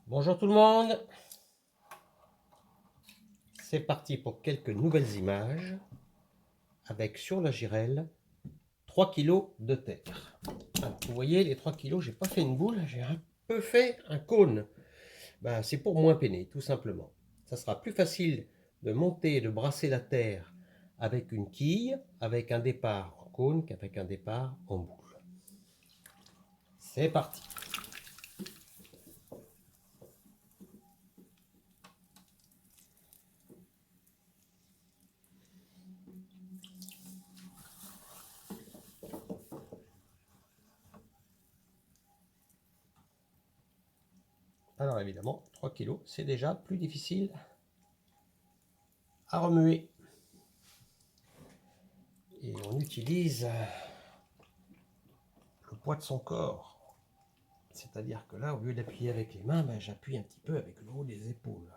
Bonjour tout le monde, c'est parti pour quelques nouvelles images avec sur la girelle 3 kg de terre. Alors, vous voyez les 3 kg, j'ai pas fait une boule, j'ai un peu fait un cône. C'est pour moins peiner tout simplement. Ça sera plus facile de monter et de brasser la terre avec une quille, avec un départ en cône qu'avec un départ en boule. C'est parti. Alors évidemment, 3 kg, c'est déjà plus difficile à remuer. Et on utilise le poids de son corps. C'est-à-dire que là, au lieu d'appuyer avec les mains, j'appuie un petit peu avec le haut des épaules.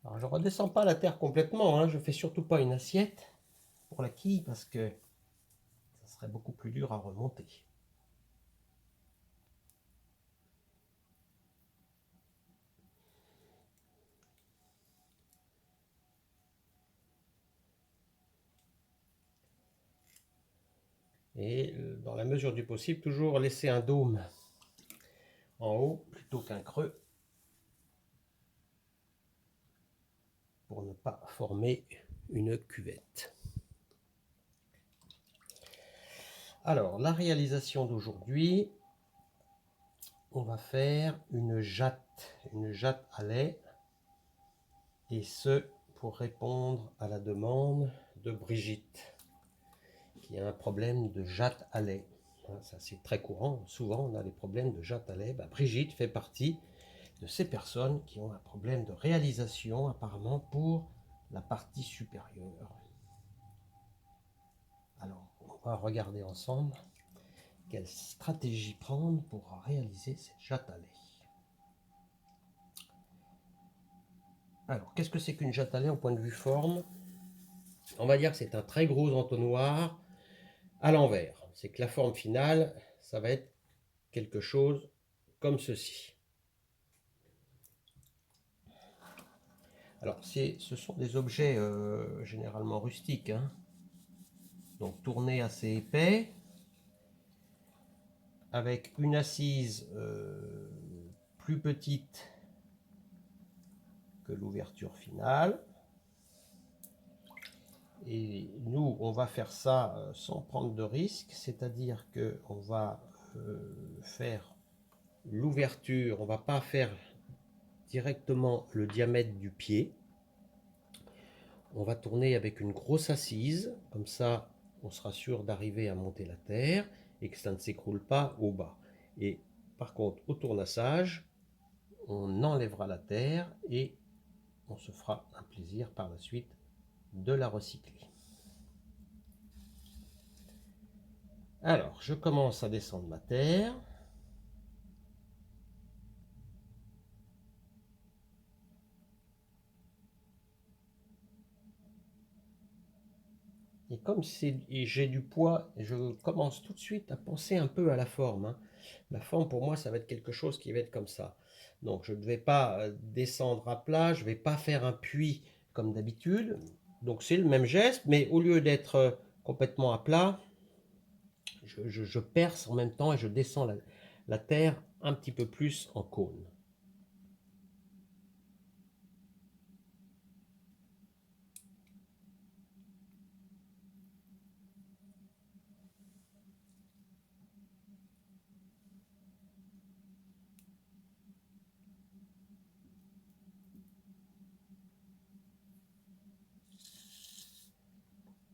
Alors je ne redescends pas la terre complètement, je ne fais surtout pas une assiette pour la quille parce que ça serait beaucoup plus dur à remonter. Et dans la mesure du possible, toujours laisser un dôme en haut plutôt qu'un creux pour ne pas former une cuvette. Alors, la réalisation d'aujourd'hui, on va faire une jatte à lait, et ce pour répondre à la demande de Brigitte, qui a un problème de jatte à lait. Ça c'est très courant, souvent on a des problèmes de jatte à lait. Brigitte fait partie de ces personnes qui ont un problème de réalisation apparemment pour la partie supérieure. Alors on va regarder ensemble quelle stratégie prendre pour réaliser cette jatte à lait. Alors qu'est-ce que c'est qu'une jatte à lait au point de vue forme? On va dire que c'est un très gros entonnoir à l'envers. C'est que la forme finale, ça va être quelque chose comme ceci. Alors, ce sont des objets généralement rustiques, donc tournés assez épais, avec une assise plus petite que l'ouverture finale. Et nous, on va faire ça sans prendre de risque, c'est-à-dire qu'on va faire l'ouverture, on ne va pas faire directement le diamètre du pied. On va tourner avec une grosse assise, comme ça on sera sûr d'arriver à monter la terre et que ça ne s'écroule pas au bas. Et par contre, au tournassage, on enlèvera la terre et on se fera un plaisir par la suite de la recycler. Alors, je commence à descendre ma terre. Et comme j'ai du poids, je commence tout de suite à penser un peu à la forme. La forme, pour moi, ça va être quelque chose qui va être comme ça. Donc, je ne vais pas descendre à plat, je ne vais pas faire un puits comme d'habitude. Donc, c'est le même geste, mais au lieu d'être complètement à plat, je perce en même temps et je descends la terre un petit peu plus en cône.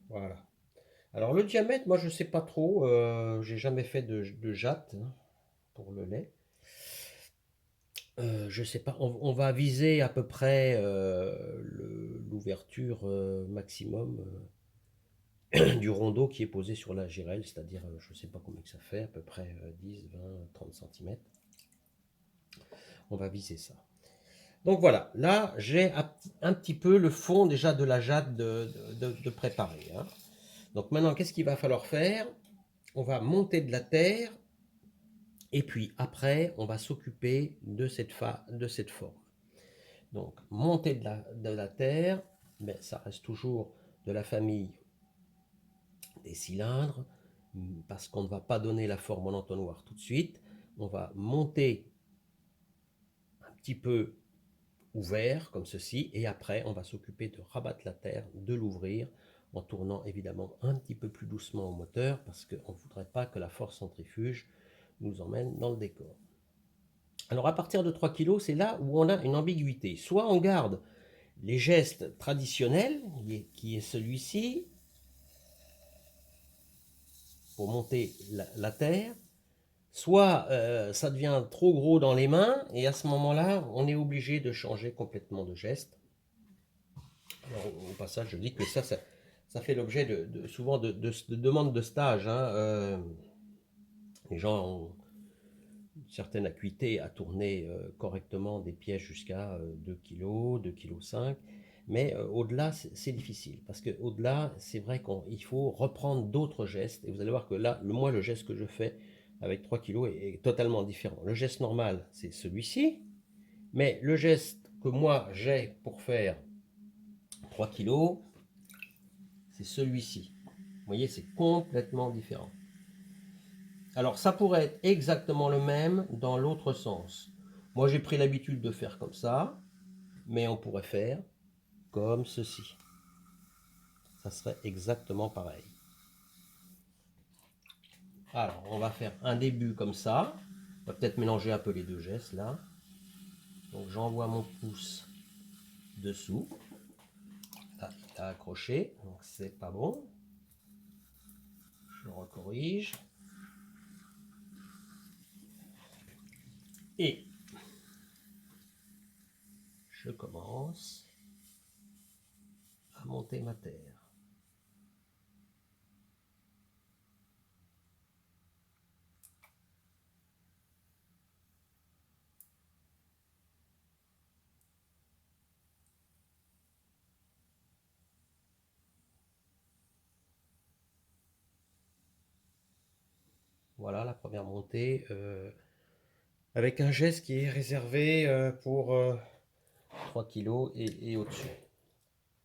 Voilà. Alors, le diamètre, moi, je ne sais pas trop. J'ai jamais fait de jatte pour le lait. Je sais pas, on va viser à peu près l'ouverture maximum du rondeau qui est posé sur la girelle, c'est-à-dire, je sais pas combien que ça fait, à peu près 10, 20, 30 cm. On va viser ça. Donc voilà, là j'ai un petit peu le fond déjà de la jatte de préparer, hein. Donc maintenant, qu'est-ce qu'il va falloir faire? On va monter de la terre et puis après, on va s'occuper de cette forme. Donc monter de la terre, mais ça reste toujours de la famille des cylindres, parce qu'on ne va pas donner la forme en entonnoir tout de suite. On va monter un petit peu ouvert comme ceci, et après on va s'occuper de rabattre la terre, de l'ouvrir, en tournant évidemment un petit peu plus doucement au moteur, parce qu'on ne voudrait pas que la force centrifuge nous emmène dans le décor. Alors à partir de 3 kg, c'est là où on a une ambiguïté. Soit on garde les gestes traditionnels, qui est celui-ci, pour monter la terre, soit ça devient trop gros dans les mains, et à ce moment-là, on est obligé de changer complètement de geste. Alors, au passage, je dis que ça fait l'objet souvent de demandes de stage, hein. Les gens ont une certaine acuité à tourner correctement des pièces jusqu'à 2 kg, 2,5 kg. Mais au-delà, c'est difficile. Parce qu'au-delà, c'est vrai qu'il faut reprendre d'autres gestes. Et vous allez voir que là, moi, le geste que je fais avec 3 kg est totalement différent. Le geste normal, c'est celui-ci. Mais le geste que moi, j'ai pour faire 3 kg, c'est celui-ci. Vous voyez, c'est complètement différent. Alors, ça pourrait être exactement le même dans l'autre sens. Moi, j'ai pris l'habitude de faire comme ça, mais on pourrait faire comme ceci. Ça serait exactement pareil. Alors, on va faire un début comme ça. On va peut-être mélanger un peu les deux gestes, là. Donc, j'envoie mon pouce dessous. Là, il a accroché, donc c'est pas bon. Je recorrige. Et je commence à monter ma terre. Voilà la première montée avec un geste qui est réservé pour 3 kg et au-dessus.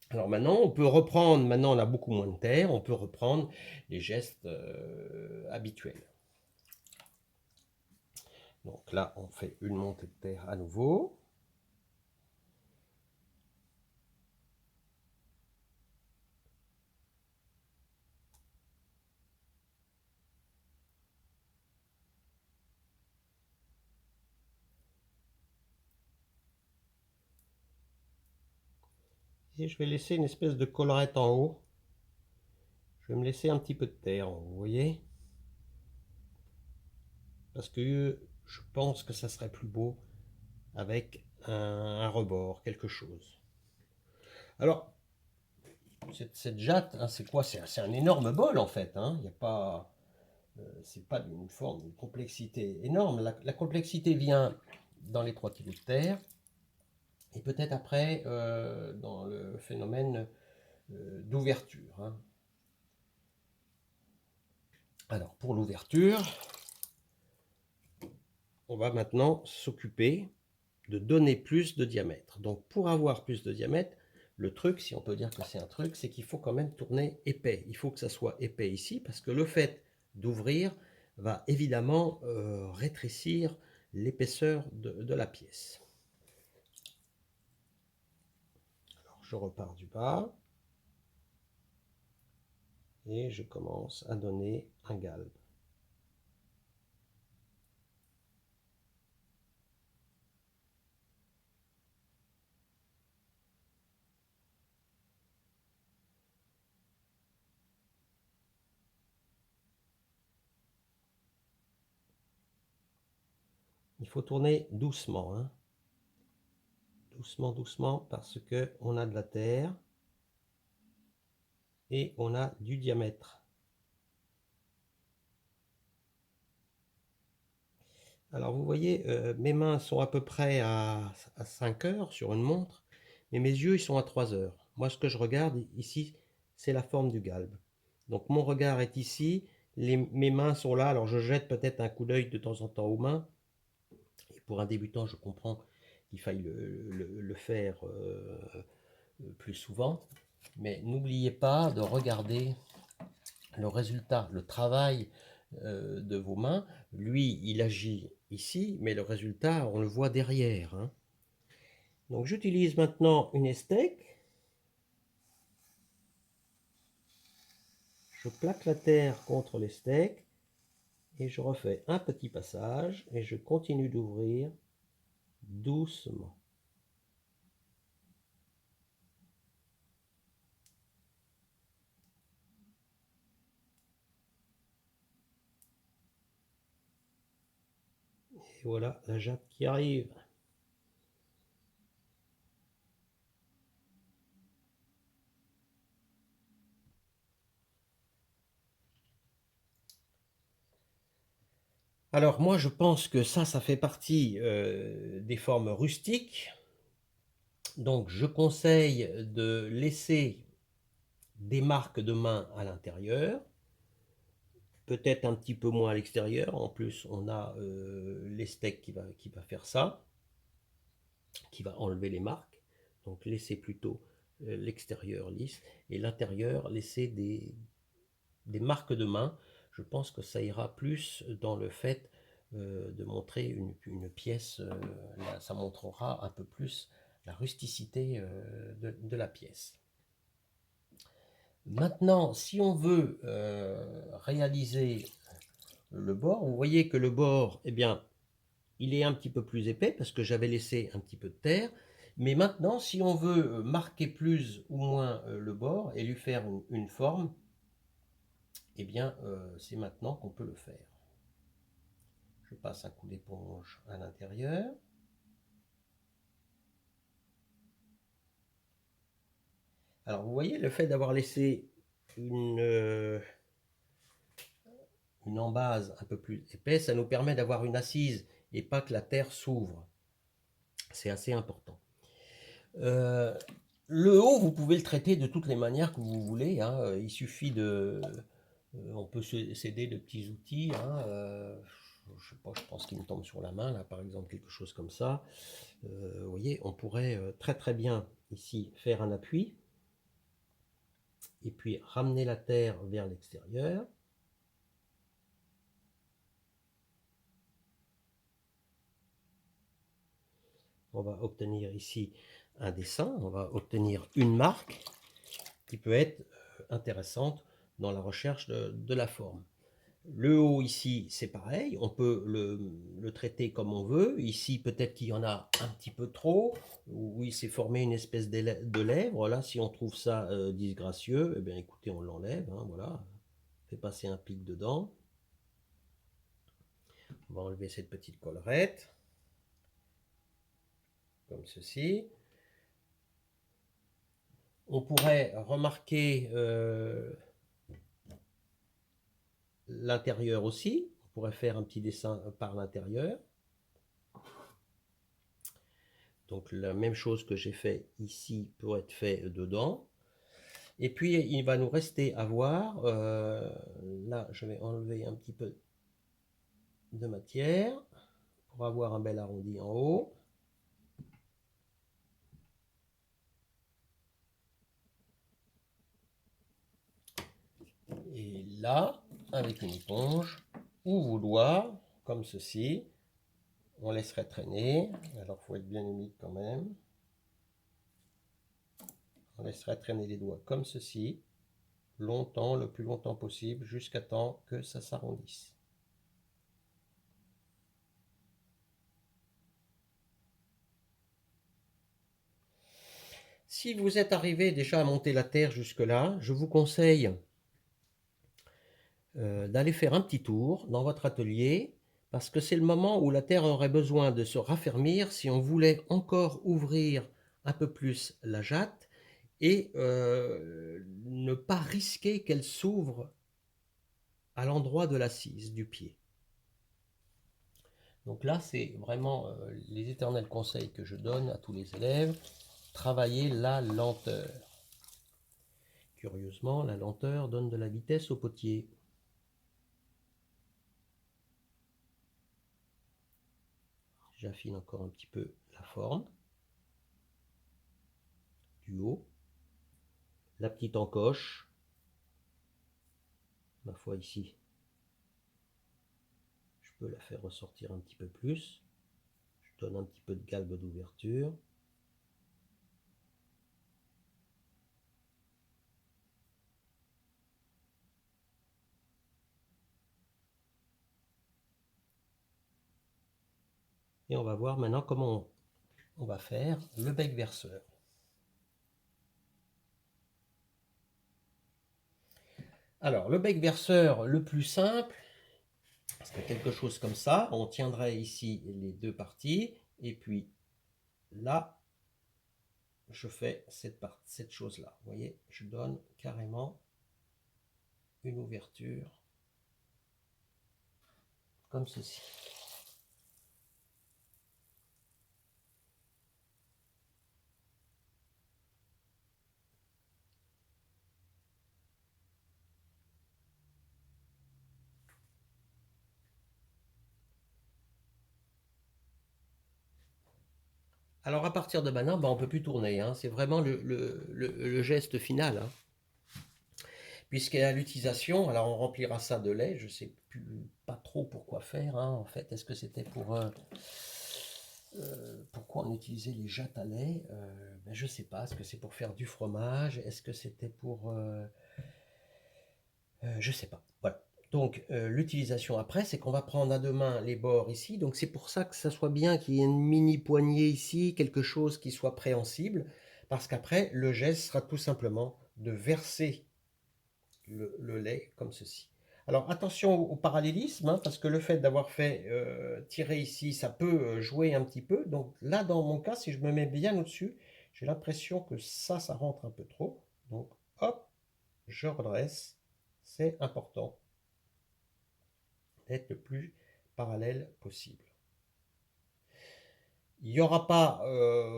Alors maintenant, on peut reprendre, maintenant on a beaucoup moins de terre, on peut reprendre les gestes habituels. Donc là, on fait une montée de terre à nouveau. Et je vais laisser une espèce de collerette en haut. Je vais me laisser un petit peu de terre, vous voyez? Parce que je pense que ça serait plus beau avec un rebord, quelque chose. Alors, cette jatte, hein, c'est quoi? C'est un énorme bol en fait, hein. Il n'y a pas, c'est pas d'une forme, d'une complexité énorme. La complexité vient dans les 3 kg de terre et peut-être après dans le phénomène d'ouverture, hein. Alors pour l'ouverture, on va maintenant s'occuper de donner plus de diamètre. Donc pour avoir plus de diamètre, le truc, si on peut dire que c'est un truc, c'est qu'il faut quand même tourner épais. Il faut que ça soit épais ici, parce que le fait d'ouvrir va évidemment rétrécir l'épaisseur de la pièce. Alors je repars du bas, et je commence à donner un galbe. Il faut tourner doucement, hein. Doucement, doucement, parce que on a de la terre et on a du diamètre. Alors vous voyez, mes mains sont à peu près à 5 heures sur une montre, mais mes yeux ils sont à 3 heures. Moi ce que je regarde ici, c'est la forme du galbe. Donc mon regard est ici, mes mains sont là, alors je jette peut-être un coup d'œil de temps en temps aux mains. Et pour un débutant, je comprends qu'il faille le faire plus souvent. Mais n'oubliez pas de regarder le résultat, le travail de vos mains. Lui, il agit ici, mais le résultat, on le voit derrière, hein. Donc j'utilise maintenant une estèque. Je plaque la terre contre l'estèque et je refais un petit passage et je continue d'ouvrir doucement. Et voilà la jatte qui arrive. Alors moi je pense que ça fait partie des formes rustiques. Donc je conseille de laisser des marques de main à l'intérieur, peut-être un petit peu moins à l'extérieur. En plus on a l'estèque qui va faire ça, qui va enlever les marques. Donc laissez plutôt l'extérieur lisse et l'intérieur laissez des marques de main. Je pense que ça ira plus dans le fait de montrer une pièce, là, ça montrera un peu plus la rusticité de la pièce. Maintenant, si on veut réaliser le bord, vous voyez que le bord, eh bien, il est un petit peu plus épais parce que j'avais laissé un petit peu de terre. Mais maintenant, si on veut marquer plus ou moins le bord et lui faire une forme, eh bien, c'est maintenant qu'on peut le faire. Je passe un coup d'éponge à l'intérieur. Alors, vous voyez, le fait d'avoir laissé une embase un peu plus épaisse, ça nous permet d'avoir une assise et pas que la terre s'ouvre. C'est assez important. Euh, le haut, vous pouvez le traiter de toutes les manières que vous voulez, hein. Il suffit de... on peut s'aider de petits outils, hein. Je sais pas, je pense qu'il me tombe sur la main, là, par exemple, quelque chose comme ça. Vous voyez, on pourrait très très bien ici faire un appui et puis ramener la terre vers l'extérieur. On va obtenir ici un dessin, on va obtenir une marque qui peut être intéressante dans la recherche de la forme. Le haut ici, c'est pareil, on peut le traiter comme on veut. Ici, peut-être qu'il y en a un petit peu trop, où il s'est formé une espèce de lèvre. Là, si on trouve ça disgracieux, eh bien écoutez, on l'enlève, hein, voilà. On fait passer un pic dedans. On va enlever cette petite collerette, comme ceci. On pourrait remarquer l'intérieur aussi. On pourrait faire un petit dessin par l'intérieur. Donc la même chose que j'ai fait ici peut être fait dedans. Et puis il va nous rester à voir, là je vais enlever un petit peu de matière pour avoir un bel arrondi en haut. Et là, avec une éponge ou vos doigts, comme ceci, on laisserait traîner. Alors il faut être bien humide quand même. On laisserait traîner les doigts comme ceci, longtemps, le plus longtemps possible, jusqu'à temps que ça s'arrondisse. Si vous êtes arrivé déjà à monter la terre jusque-là, je vous conseille d'aller faire un petit tour dans votre atelier, parce que c'est le moment où la terre aurait besoin de se raffermir si on voulait encore ouvrir un peu plus la jatte et ne pas risquer qu'elle s'ouvre à l'endroit de l'assise du pied. Donc là, c'est vraiment les éternels conseils que je donne à tous les élèves. Travailler la lenteur. Curieusement, la lenteur donne de la vitesse au potier. J'affine encore un petit peu la forme du haut. La petite encoche, ma foi ici, je peux la faire ressortir un petit peu plus. Je donne un petit peu de galbe d'ouverture. Et on va voir maintenant comment on va faire le bec verseur. Alors, le bec verseur le plus simple, c'est quelque chose comme ça. On tiendrait ici les deux parties. Et puis là, je fais cette chose-là. Vous voyez, je donne carrément une ouverture comme ceci. Alors à partir de maintenant, on ne peut plus tourner. Hein. C'est vraiment le geste final. Hein. Puisqu'à l'utilisation, alors on remplira ça de lait. Je ne sais plus, pas trop pourquoi faire. Hein, en fait, est-ce que c'était pour... pourquoi on utilisait les jattes à lait je ne sais pas. Est-ce que c'est pour faire du fromage? Est-ce que c'était pour... je ne sais pas. Voilà. Donc l'utilisation après, c'est qu'on va prendre à deux mains les bords ici. Donc c'est pour ça que ça soit bien qu'il y ait une mini poignée ici, quelque chose qui soit préhensible. Parce qu'après, le geste sera tout simplement de verser le lait comme ceci. Alors attention au parallélisme, hein, parce que le fait d'avoir fait tirer ici, ça peut jouer un petit peu. Donc là, dans mon cas, si je me mets bien au-dessus, j'ai l'impression que ça rentre un peu trop. Donc hop, je redresse. C'est important d'être le plus parallèle possible. Il n'y aura pas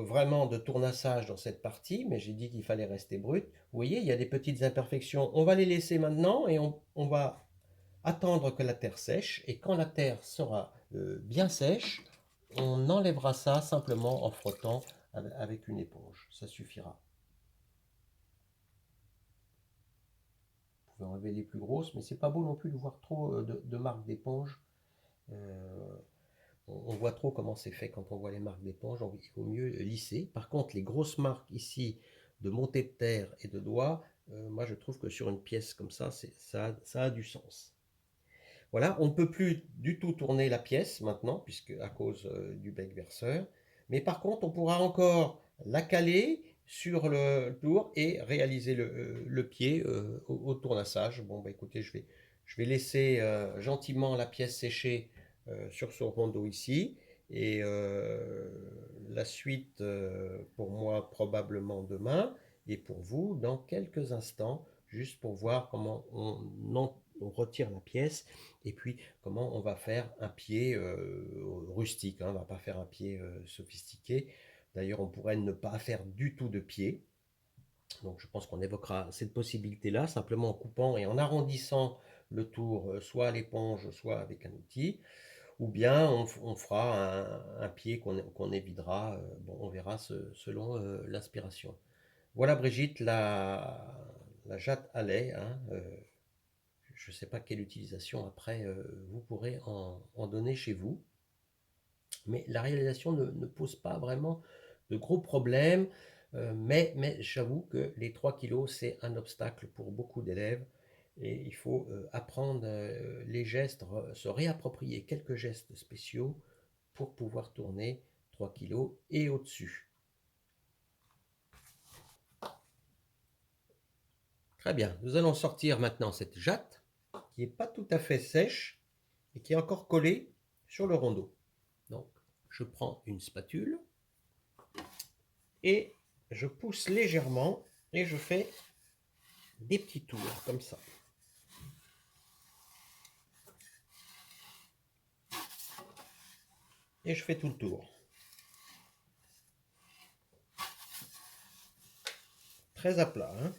vraiment de tournassage dans cette partie, mais j'ai dit qu'il fallait rester brut. Vous voyez, il y a des petites imperfections. On va les laisser maintenant et on va attendre que la terre sèche. Et quand la terre sera bien sèche, on enlèvera ça simplement en frottant avec une éponge. Ça suffira. Vous pouvez enlever les plus grosses, mais c'est pas beau non plus de voir trop de marques d'éponge. On voit trop comment c'est fait quand on voit les marques d'éponge. Il vaut mieux lisser. Par contre, les grosses marques ici de montée de terre et de doigts, moi je trouve que sur une pièce comme ça, ça a du sens. Voilà, on ne peut plus du tout tourner la pièce maintenant, puisque à cause du bec verseur. Mais par contre, on pourra encore la caler sur le tour et réaliser le pied au tournassage. Bon, écoutez, je vais laisser gentiment la pièce sécher sur ce rondeau ici. Et la suite pour moi probablement demain et pour vous dans quelques instants, juste pour voir comment on retire la pièce et puis comment on va faire un pied rustique. Hein, on ne va pas faire un pied sophistiqué. D'ailleurs, on pourrait ne pas faire du tout de pied. Donc je pense qu'on évoquera cette possibilité-là, simplement en coupant et en arrondissant le tour, soit à l'éponge, soit avec un outil. Ou bien on fera un pied qu'on évidera, on verra selon l'inspiration. Voilà Brigitte, la jatte à lait. Hein, je ne sais pas quelle utilisation après vous pourrez en donner chez vous. Mais la réalisation ne pose pas vraiment de gros problèmes. Mais j'avoue que les 3 kilos, c'est un obstacle pour beaucoup d'élèves. Et il faut apprendre les gestes, se réapproprier quelques gestes spéciaux pour pouvoir tourner 3 kilos et au-dessus. Très bien, nous allons sortir maintenant cette jatte qui n'est pas tout à fait sèche et qui est encore collée sur le rondeau. Donc, je prends une spatule et je pousse légèrement et je fais des petits tours comme ça. et je fais tout le tour. Très à plat, hein.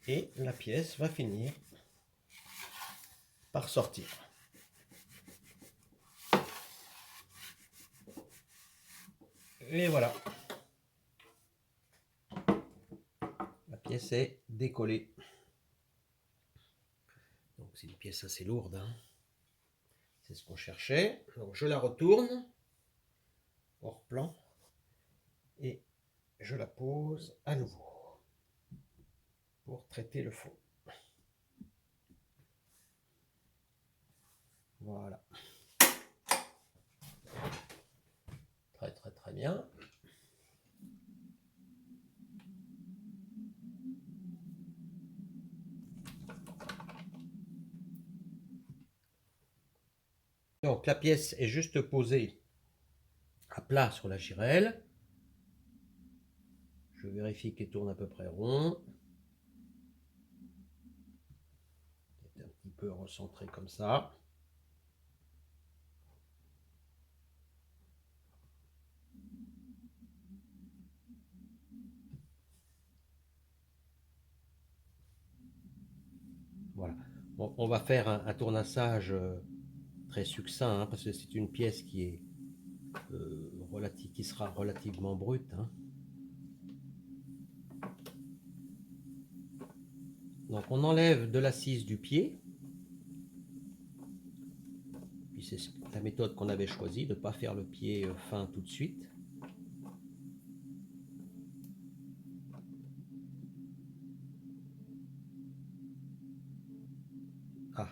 Et la pièce va finir par sortir. Et voilà. La pièce est décollée. Donc c'est une pièce assez lourde, hein. C'est ce qu'on cherchait. Donc je la retourne hors plan et je la pose à nouveau pour traiter le fond. Voilà. Très très très bien. Donc la pièce est juste posée à plat sur la girelle. Je vérifie qu'elle tourne à peu près rond. C'est un petit peu recentré comme ça. Voilà. Bon, on va faire un tournassage très succinct, hein, parce que c'est une pièce qui est qui sera relativement brute, hein. Donc on enlève de l'assise du pied. Puis c'est la méthode qu'on avait choisie, de ne pas faire le pied fin tout de suite. Ah,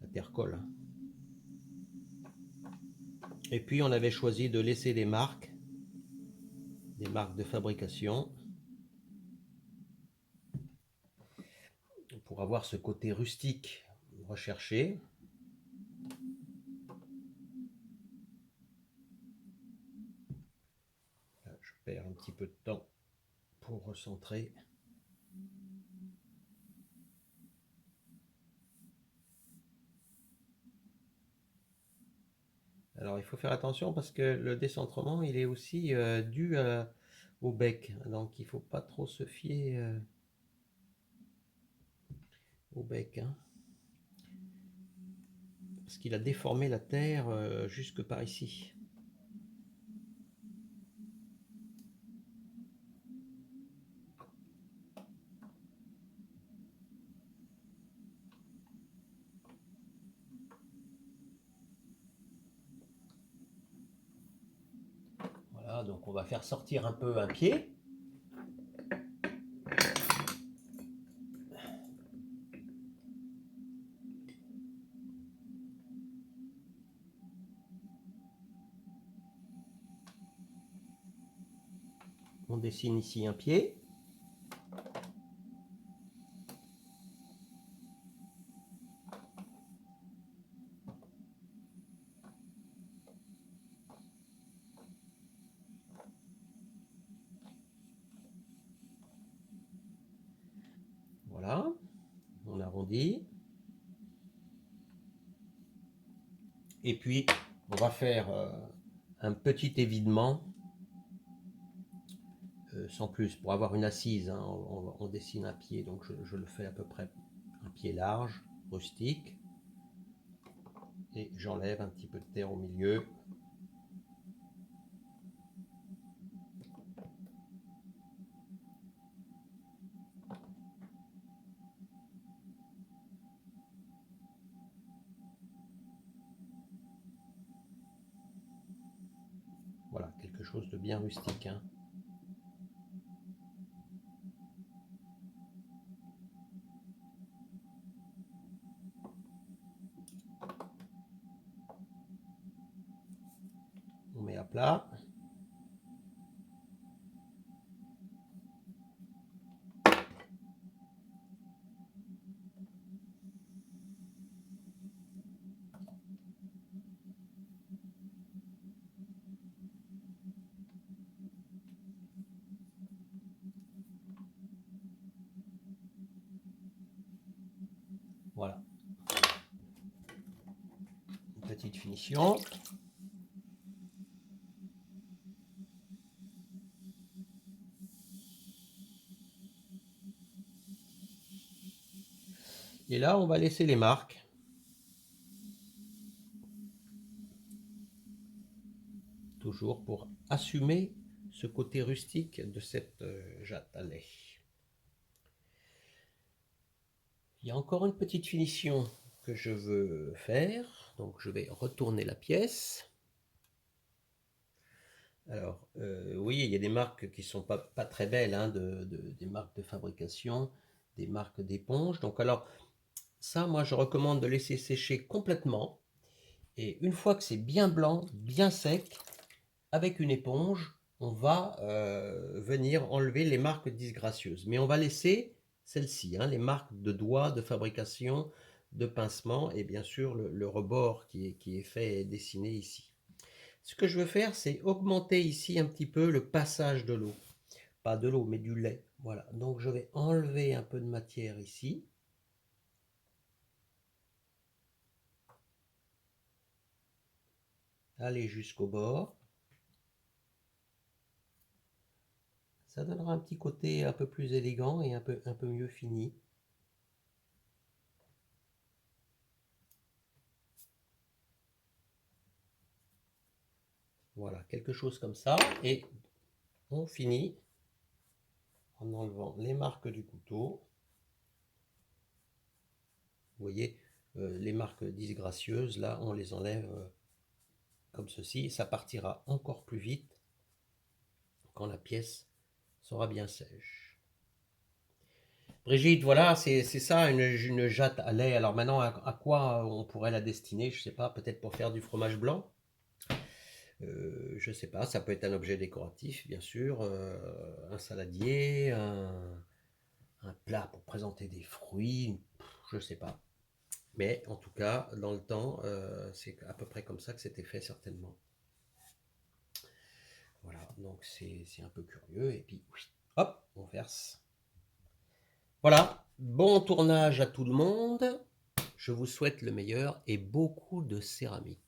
la terre colle, hein. Et puis on avait choisi de laisser des marques de fabrication, pour avoir ce côté rustique recherché. Là, je perds un petit peu de temps pour recentrer. Alors il faut faire attention parce que le décentrement il est aussi dû au bec, donc il ne faut pas trop se fier au bec, hein, parce qu'il a déformé la terre jusque par ici. Voilà, donc on va faire sortir un peu un pied. On dessine ici un pied. Voilà, on arrondit. Et puis on va faire un petit évidement, sans plus, pour avoir une assise, hein. On dessine un pied, donc je le fais à peu près un pied large, rustique. Et j'enlève un petit peu de terre au milieu. Voilà, quelque chose de bien rustique, hein. On met à plat. Voilà. Une petite finition. Et là, on va laisser les marques. Toujours pour assumer ce côté rustique de cette jatte à lait. Il y a encore une petite finition que je veux faire. Donc je vais retourner la pièce. Alors, oui, il y a des marques qui ne sont pas très belles, hein, des marques de fabrication, des marques d'éponge. Donc alors, ça, moi, je recommande de laisser sécher complètement. Et une fois que c'est bien blanc, bien sec, avec une éponge, on va venir enlever les marques disgracieuses. Mais on va laisser celles-ci, hein, les marques de doigts, de fabrication, de pincement, et bien sûr le rebord qui est fait et dessiné ici. Ce que je veux faire, c'est augmenter ici un petit peu le passage de l'eau. Pas de l'eau, mais du lait. Voilà, donc je vais enlever un peu de matière ici. Aller jusqu'au bord. Ça donnera un petit côté un peu plus élégant et un peu mieux fini. Voilà, quelque chose comme ça. Et on finit en enlevant les marques du couteau. Vous voyez, les marques disgracieuses, là, on les enlève comme ceci. Ça partira encore plus vite quand la pièce sera bien sèche. Brigitte, voilà, c'est ça, une jatte à lait. Alors maintenant, à quoi on pourrait la destiner? Je ne sais pas, peut-être pour faire du fromage blanc. Je ne sais pas, ça peut être un objet décoratif, bien sûr, un saladier, un plat pour présenter des fruits, je ne sais pas. Mais en tout cas, dans le temps, c'est à peu près comme ça que c'était fait certainement. Voilà, donc c'est un peu curieux. Et puis, hop, on verse. Voilà, bon tournage à tout le monde. Je vous souhaite le meilleur et beaucoup de céramique.